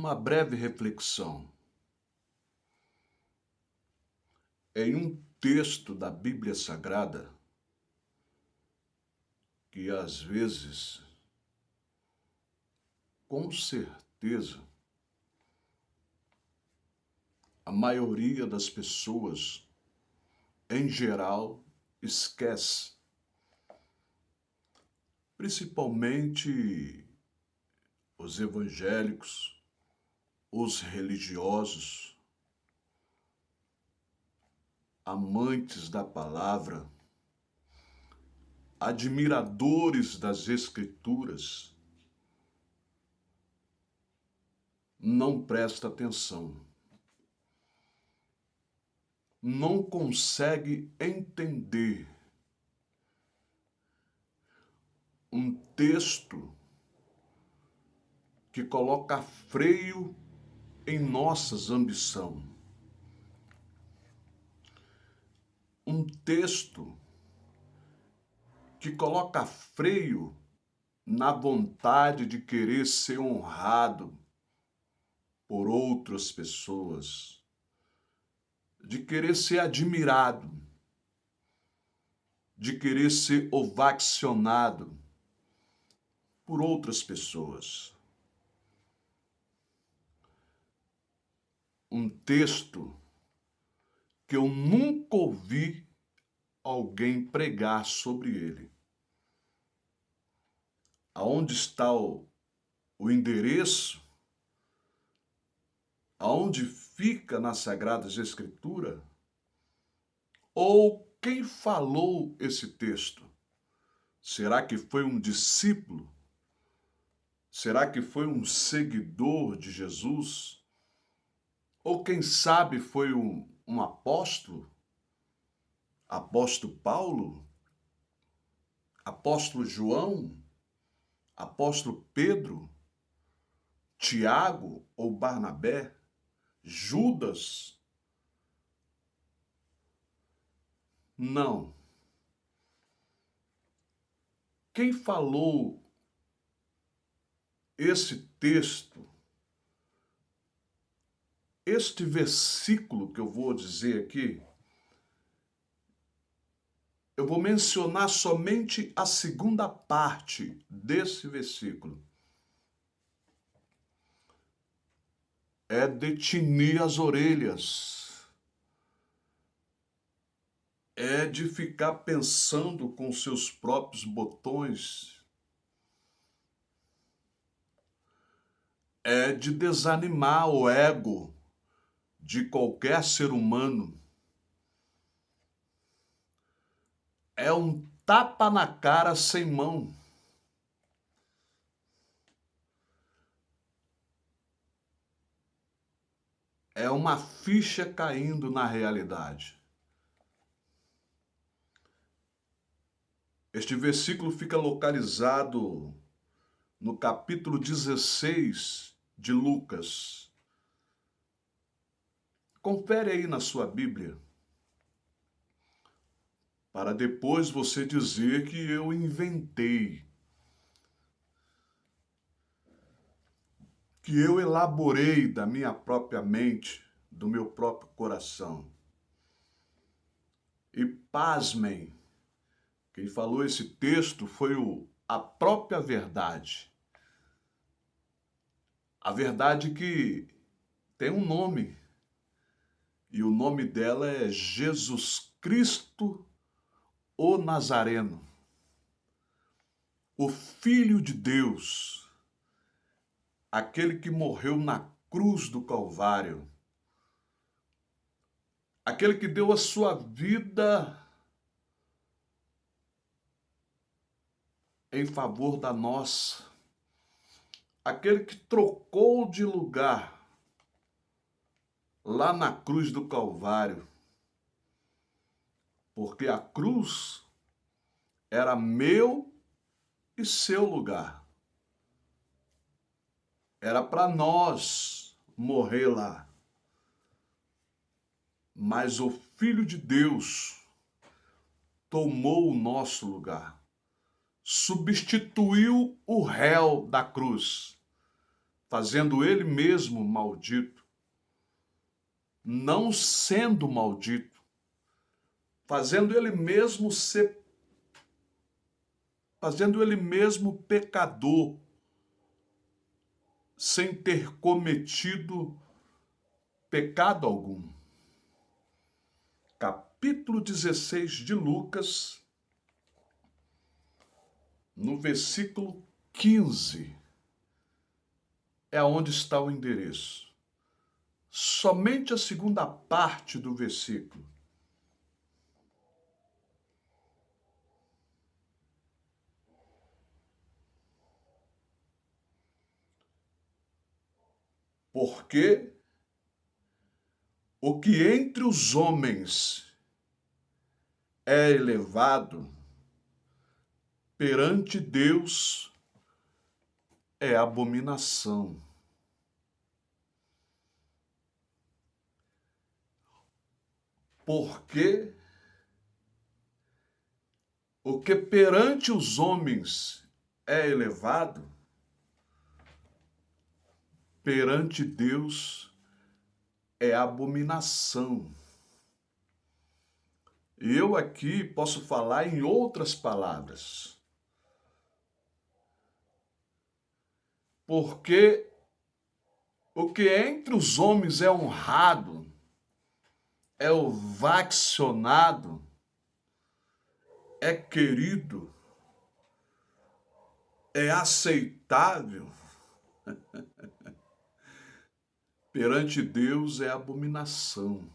Uma breve reflexão. Em um texto da Bíblia Sagrada, que às vezes, com certeza, a maioria das pessoas, em geral, esquece, principalmente os evangélicos, os religiosos, amantes da palavra, admiradores das Escrituras, não presta atenção, não consegue entender um texto que coloca freio em nossas ambições. Um texto que coloca freio na vontade de querer ser honrado por outras pessoas, de querer ser admirado, de querer ser ovacionado por outras pessoas. Um texto que eu nunca ouvi alguém pregar sobre ele. Aonde está o endereço? Aonde fica nas Sagradas Escrituras? Ou quem falou esse texto? Será que foi um discípulo? Será que foi um seguidor de Jesus? Ou quem sabe foi um apóstolo? Apóstolo Paulo? Apóstolo João? Apóstolo Pedro? Tiago ou Barnabé? Judas? Não. Quem falou esse texto, este versículo que eu vou dizer aqui, eu vou mencionar somente a segunda parte desse versículo. É de tinir as orelhas. É de ficar pensando com seus próprios botões. É de desanimar o ego de qualquer ser humano. É um tapa na cara sem mão. É uma ficha caindo na realidade. Este versículo fica localizado no capítulo 16 de Lucas. Confere aí na sua Bíblia, para depois você dizer que eu inventei, que eu elaborei da minha própria mente, do meu próprio coração. E pasmem, quem falou esse texto foi a própria verdade. A verdade que tem um nome, e o nome dela é Jesus Cristo, o Nazareno, o Filho de Deus, aquele que morreu na cruz do Calvário, aquele que deu a sua vida em favor da nossa, aquele que trocou de lugar lá na cruz do Calvário, porque a cruz era meu e seu lugar. Era para nós morrer lá. Mas o Filho de Deus tomou o nosso lugar. Substituiu o réu da cruz. fazendo ele mesmo maldito, não sendo maldito, fazendo ele mesmo pecador, sem ter cometido pecado algum. Capítulo 16 de Lucas, no versículo 15, é onde está o endereço. Somente a segunda parte do versículo. Porque o que entre os homens é elevado, perante Deus é abominação. Porque o que perante os homens é elevado, perante Deus é abominação. Eu aqui posso falar em outras palavras. Porque o que entre os homens é honrado, é ovacionado, é querido, é aceitável, perante Deus é abominação.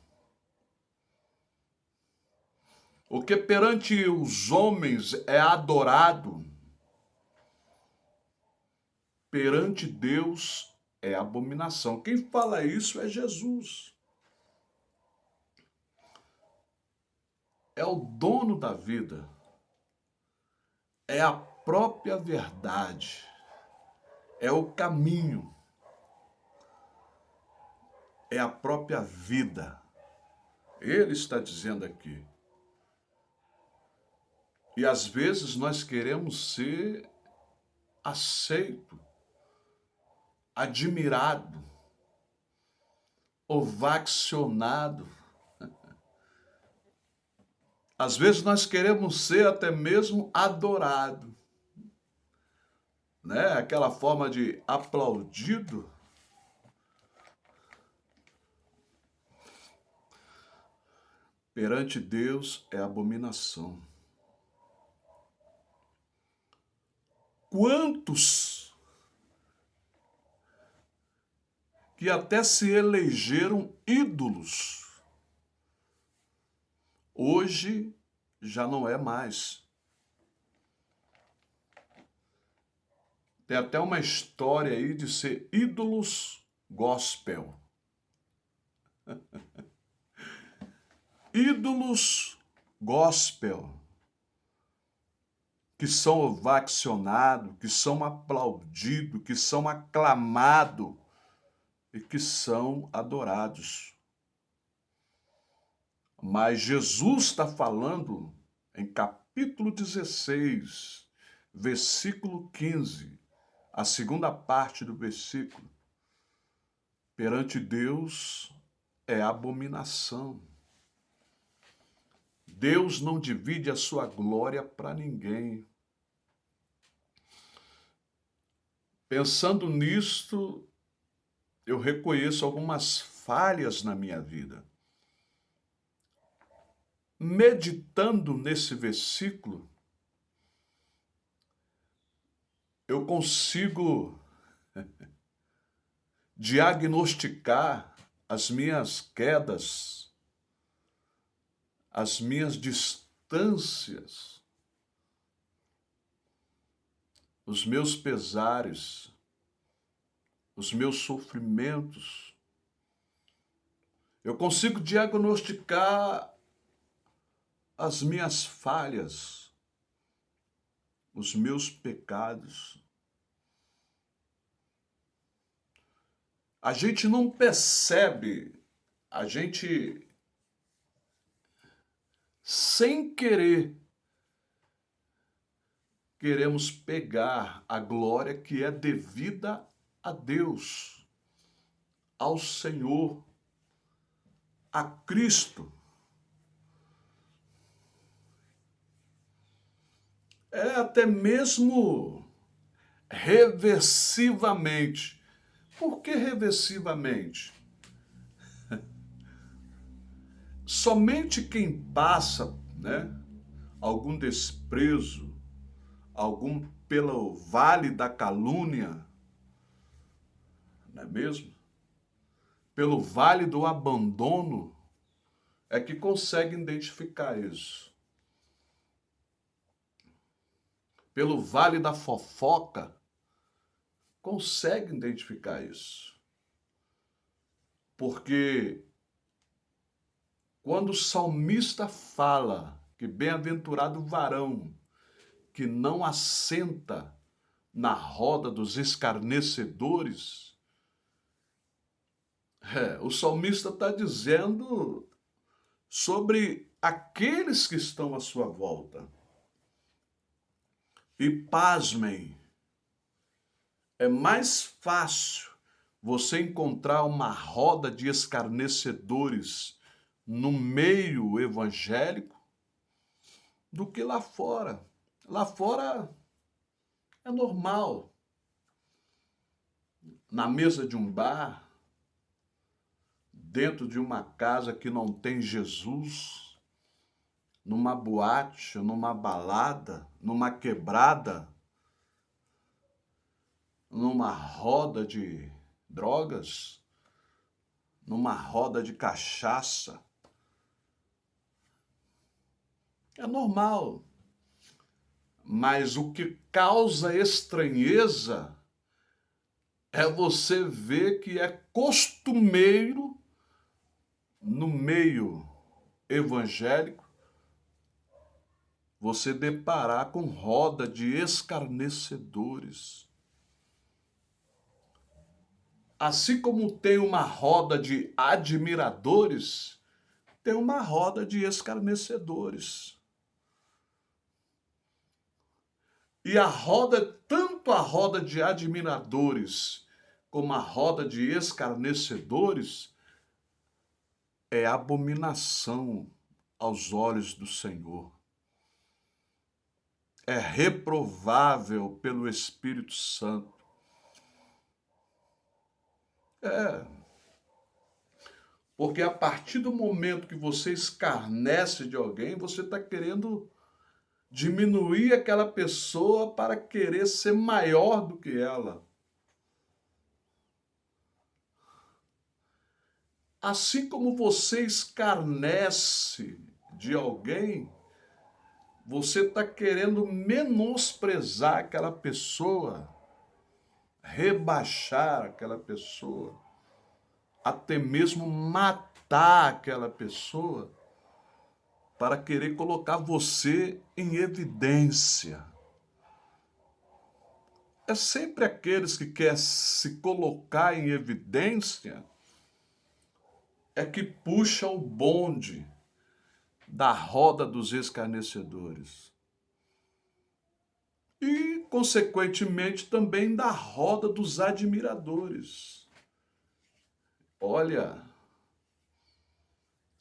O que perante os homens é adorado, perante Deus é abominação. Quem fala isso é Jesus. É o dono da vida. É a própria verdade. É o caminho. É a própria vida. Ele está dizendo aqui. E às vezes nós queremos ser aceito, admirado, ovacionado. Às vezes nós queremos ser até mesmo adorado, né? Aquela forma de aplaudido. Perante Deus é abominação. Quantos que até se elegeram ídolos, hoje já não é mais. Tem até uma história aí de ser ídolos gospel. Ídolos gospel, que são ovacionados, que são aplaudidos, que são aclamados e que são adorados. Mas Jesus está falando em capítulo 16, versículo 15, a segunda parte do versículo. Perante Deus é abominação. Deus não divide a sua glória para ninguém. Pensando nisto, eu reconheço algumas falhas na minha vida. Meditando nesse versículo, eu consigo diagnosticar as minhas quedas, as minhas distâncias, os meus pesares, os meus sofrimentos. Eu consigo diagnosticar as minhas falhas, os meus pecados. A gente não percebe, a gente, sem querer, queremos pegar a glória que é devida a Deus, ao Senhor, a Cristo. É até mesmo reversivamente. Por que reversivamente? Somente quem passa, né, algum desprezo, algum pelo vale da calúnia, não é mesmo? Pelo vale do abandono, é que consegue identificar isso. Pelo vale da fofoca, consegue identificar isso. Porque quando o salmista fala que bem-aventurado o varão que não assenta na roda dos escarnecedores, o salmista está dizendo sobre aqueles que estão à sua volta. E pasmem, é mais fácil você encontrar uma roda de escarnecedores no meio evangélico do que lá fora. Lá fora é normal. Na mesa de um bar, dentro de uma casa que não tem Jesus, numa boate, numa balada, numa quebrada, numa roda de drogas, numa roda de cachaça. É normal. Mas o que causa estranheza é você ver que é costumeiro no meio evangélico você deparar com roda de escarnecedores. Assim como tem uma roda de admiradores, tem uma roda de escarnecedores. E a roda, tanto a roda de admiradores como a roda de escarnecedores, é abominação aos olhos do Senhor. É reprovável pelo Espírito Santo. Porque a partir do momento que você escarnece de alguém, você está querendo diminuir aquela pessoa para querer ser maior do que ela. Assim como você escarnece de alguém, você está querendo menosprezar aquela pessoa, rebaixar aquela pessoa, até mesmo matar aquela pessoa, para querer colocar você em evidência. É sempre aqueles que querem se colocar em evidência é que puxa o bonde da roda dos escarnecedores. E, consequentemente, também da roda dos admiradores. Olha,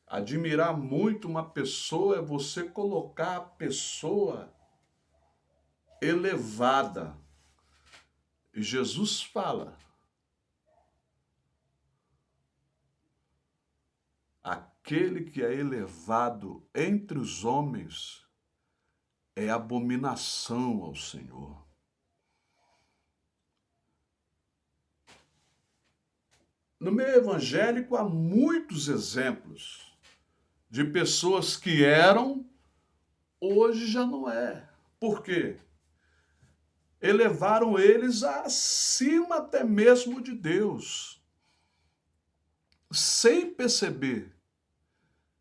admirar muito uma pessoa é você colocar a pessoa elevada. E Jesus fala: aquele que é elevado entre os homens é abominação ao Senhor. No meio evangélico há muitos exemplos de pessoas que eram, hoje já não é. Por quê? Elevaram eles acima até mesmo de Deus, sem perceber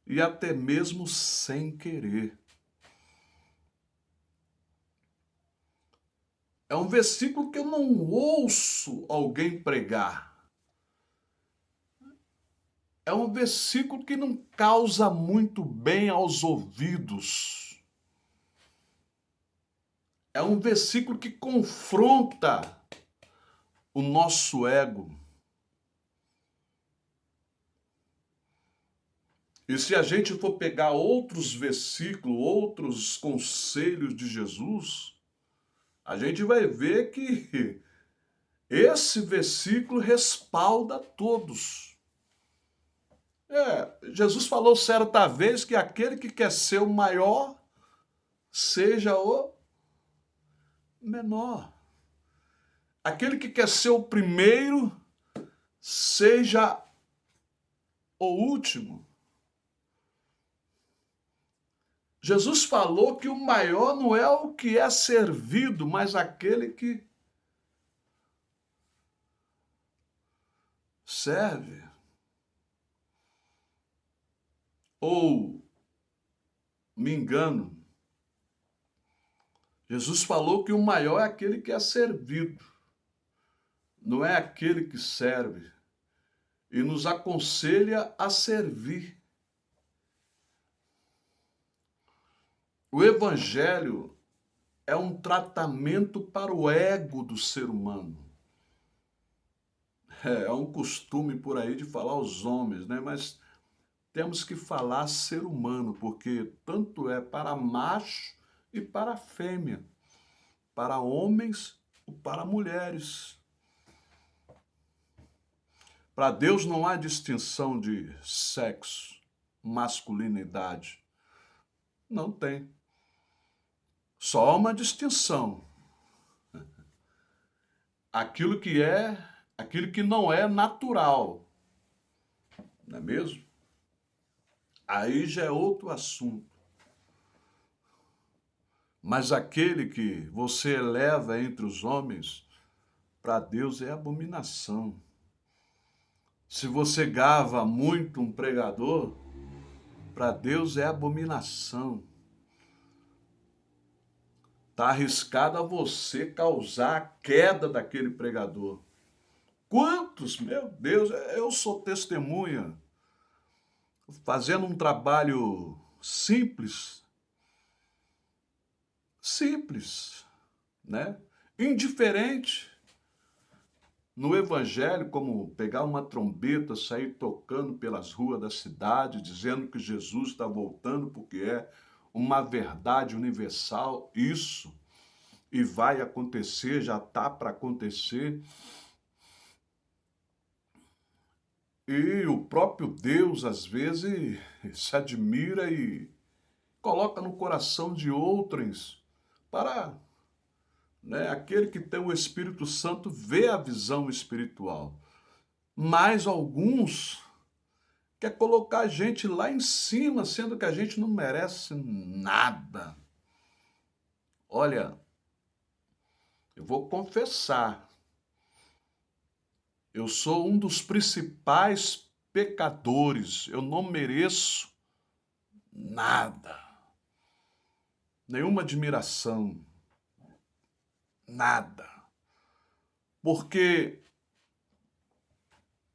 e até mesmo sem querer. É um versículo que eu não ouço alguém pregar. É um versículo que não causa muito bem aos ouvidos. É um versículo que confronta o nosso ego. E se a gente for pegar outros versículos, outros conselhos de Jesus, a gente vai ver que esse versículo respalda todos. Jesus falou certa vez que aquele que quer ser o maior, seja o menor. Aquele que quer ser o primeiro, seja o último. Jesus falou que o maior não é o que é servido, mas aquele que serve. Ou me engano, Jesus falou que o maior é aquele que é servido, não é aquele que serve, e nos aconselha a servir. O Evangelho é um tratamento para o ego do ser humano. É um costume por aí de falar os homens, né? Mas temos que falar ser humano, porque tanto é para macho e para fêmea, para homens ou para mulheres. Para Deus não há distinção de sexo, masculinidade. Não tem. Só há uma distinção. Aquilo que não é natural. Não é mesmo? Aí já é outro assunto. Mas aquele que você eleva entre os homens, para Deus é abominação. Se você gava muito um pregador, para Deus é abominação. Está arriscado a você causar a queda daquele pregador. Quantos, meu Deus, eu sou testemunha, fazendo um trabalho simples, né? Indiferente. No Evangelho, como pegar uma trombeta, sair tocando pelas ruas da cidade, dizendo que Jesus está voltando, porque é uma verdade universal, isso, e vai acontecer, já está para acontecer. E o próprio Deus, às vezes, se admira e coloca no coração de outrens para, né, aquele que tem o Espírito Santo vê a visão espiritual. Mas alguns quer colocar a gente lá em cima, sendo que a gente não merece nada. Olha, eu vou confessar, eu sou um dos principais pecadores, eu não mereço nada, nenhuma admiração, nada. Porque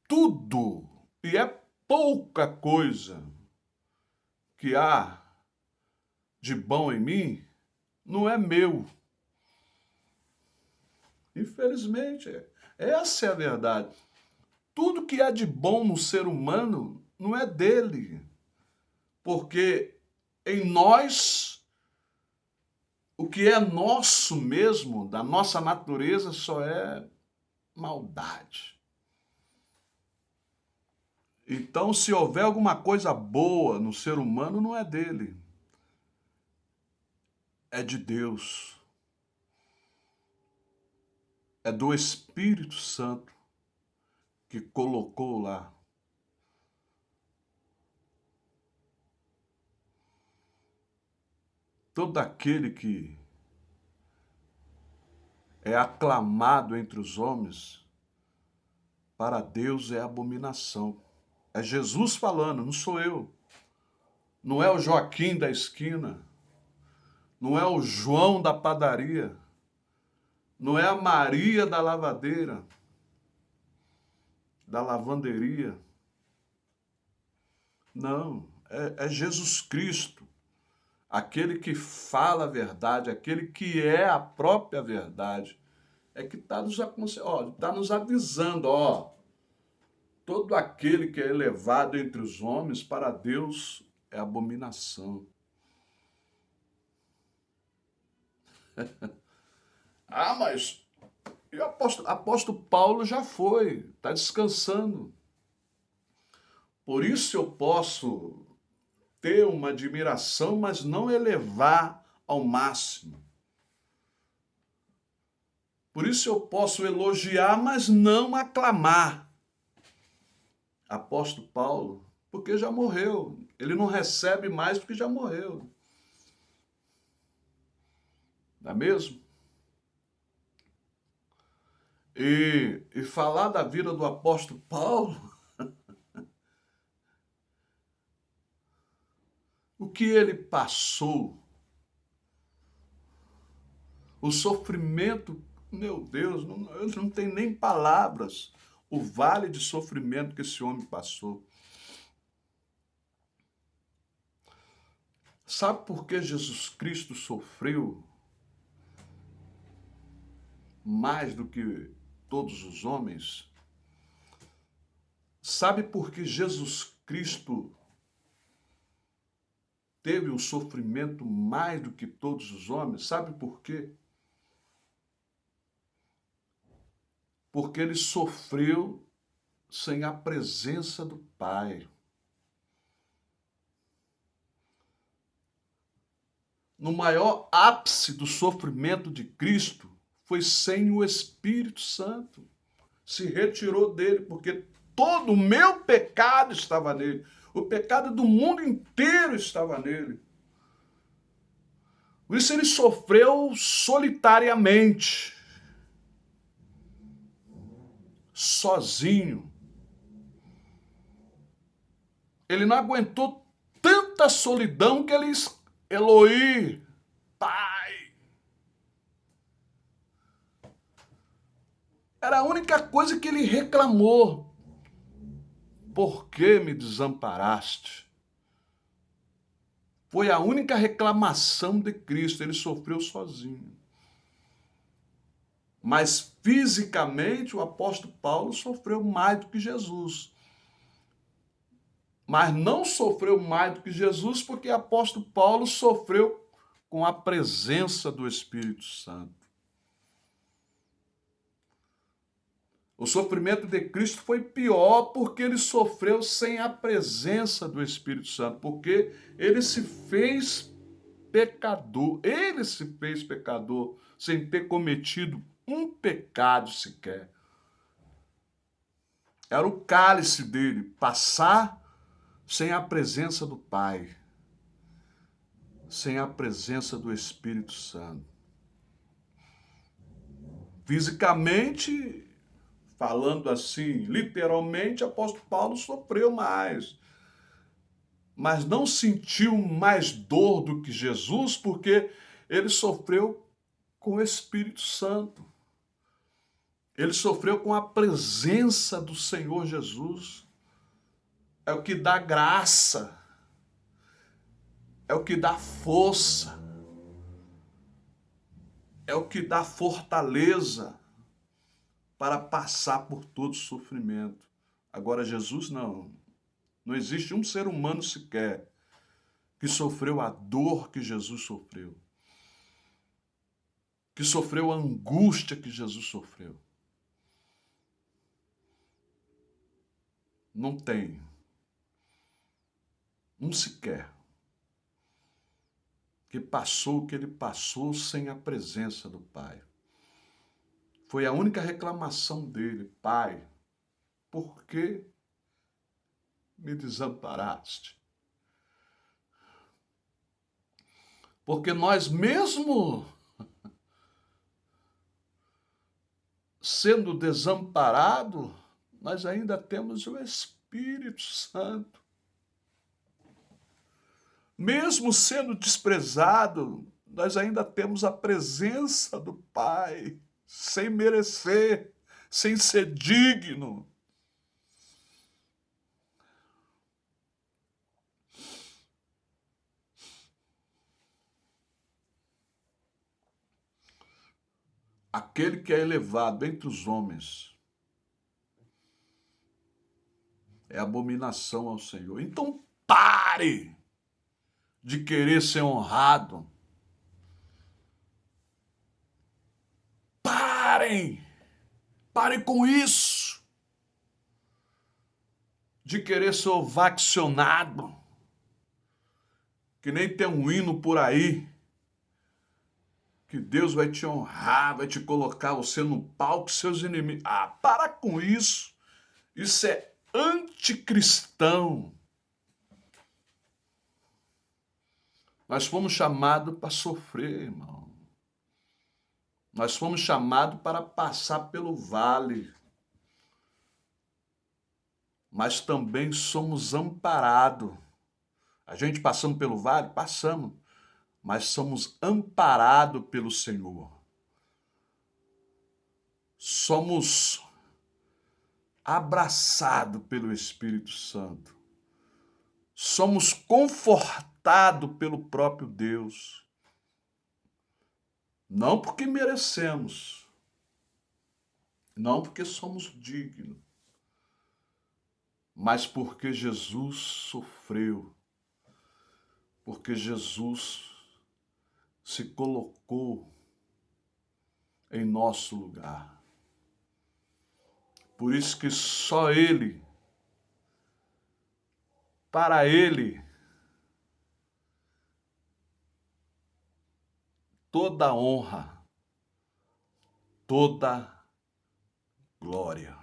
tudo, e é pouca coisa que há de bom em mim, não é meu. Infelizmente, essa é a verdade. Tudo que há de bom no ser humano não é dele. Porque em nós, o que é nosso mesmo, da nossa natureza, só é maldade. Então, se houver alguma coisa boa no ser humano, não é dele, é de Deus, é do Espírito Santo que colocou lá. Todo aquele que é aclamado entre os homens, para Deus é abominação. É Jesus falando, não sou eu. Não é o Joaquim da esquina. Não é o João da padaria. Não é a Maria da lavadeira, da lavanderia. Não, é Jesus Cristo. Aquele que fala a verdade, aquele que é a própria verdade. é que está tá nos avisando, ó, todo aquele que é elevado entre os homens, para Deus é abominação. Ah, mas e o apóstolo Paulo já foi, está descansando. Por isso eu posso ter uma admiração, mas não elevar ao máximo. Por isso eu posso elogiar, mas não aclamar. Apóstolo Paulo, porque já morreu. Ele não recebe mais porque já morreu. Não é mesmo? E falar da vida do apóstolo Paulo, o que ele passou, o sofrimento, meu Deus, eu não tenho nem palavras, o vale de sofrimento que esse homem passou. Sabe por que Jesus Cristo sofreu mais do que todos os homens? Sabe por que Jesus Cristo teve o sofrimento mais do que todos os homens? Sabe por quê? Porque ele sofreu sem a presença do Pai. No maior ápice do sofrimento de Cristo, foi sem o Espírito Santo. Se retirou dele, porque todo o meu pecado estava nele. O pecado do mundo inteiro estava nele. Por isso ele sofreu solitariamente, sozinho. Ele não aguentou tanta solidão que ele, Eloí, Pai. Era a única coisa que ele reclamou. Por que me desamparaste? Foi a única reclamação de Cristo, ele sofreu sozinho. Mas fisicamente o apóstolo Paulo sofreu mais do que Jesus. Mas não sofreu mais do que Jesus porque o apóstolo Paulo sofreu com a presença do Espírito Santo. O sofrimento de Cristo foi pior porque ele sofreu sem a presença do Espírito Santo, porque ele se fez pecador, ele se fez pecador sem ter cometido um pecado sequer. Era o cálice dele passar sem a presença do Pai, sem a presença do Espírito Santo. Fisicamente, falando assim, literalmente, o apóstolo Paulo sofreu mais. Mas não sentiu mais dor do que Jesus, porque ele sofreu com o Espírito Santo. Ele sofreu com a presença do Senhor Jesus. É o que dá graça. É o que dá força. É o que dá fortaleza para passar por todo sofrimento. Agora, Jesus não. Não existe um ser humano sequer que sofreu a dor que Jesus sofreu, que sofreu a angústia que Jesus sofreu. Não tem. Um sequer. Que passou o que ele passou sem a presença do Pai. Foi a única reclamação dele. Pai, por que me desamparaste? Porque nós mesmo sendo desamparados, nós ainda temos o Espírito Santo. Mesmo sendo desprezado, nós ainda temos a presença do Pai, sem merecer, sem ser digno. aquele que é elevado entre os homens, é abominação ao Senhor. Então pare de querer ser honrado. Parem! Parem com isso! De querer ser ovacionado. Que nem tem um hino por aí. Que Deus vai te honrar, vai te colocar você no palco, seus inimigos. Ah, para com isso! Isso é anticristão. Nós fomos chamados para sofrer, irmão. Nós fomos chamados para passar pelo vale. Mas também somos amparados. A gente passando pelo vale, passamos. Mas somos amparados pelo Senhor. Somos abraçados pelo Espírito Santo. Somos confortados pelo próprio Deus. Não porque merecemos, não porque somos dignos, mas porque Jesus sofreu, porque Jesus se colocou em nosso lugar. Por isso que só Ele, para Ele, toda honra, toda glória.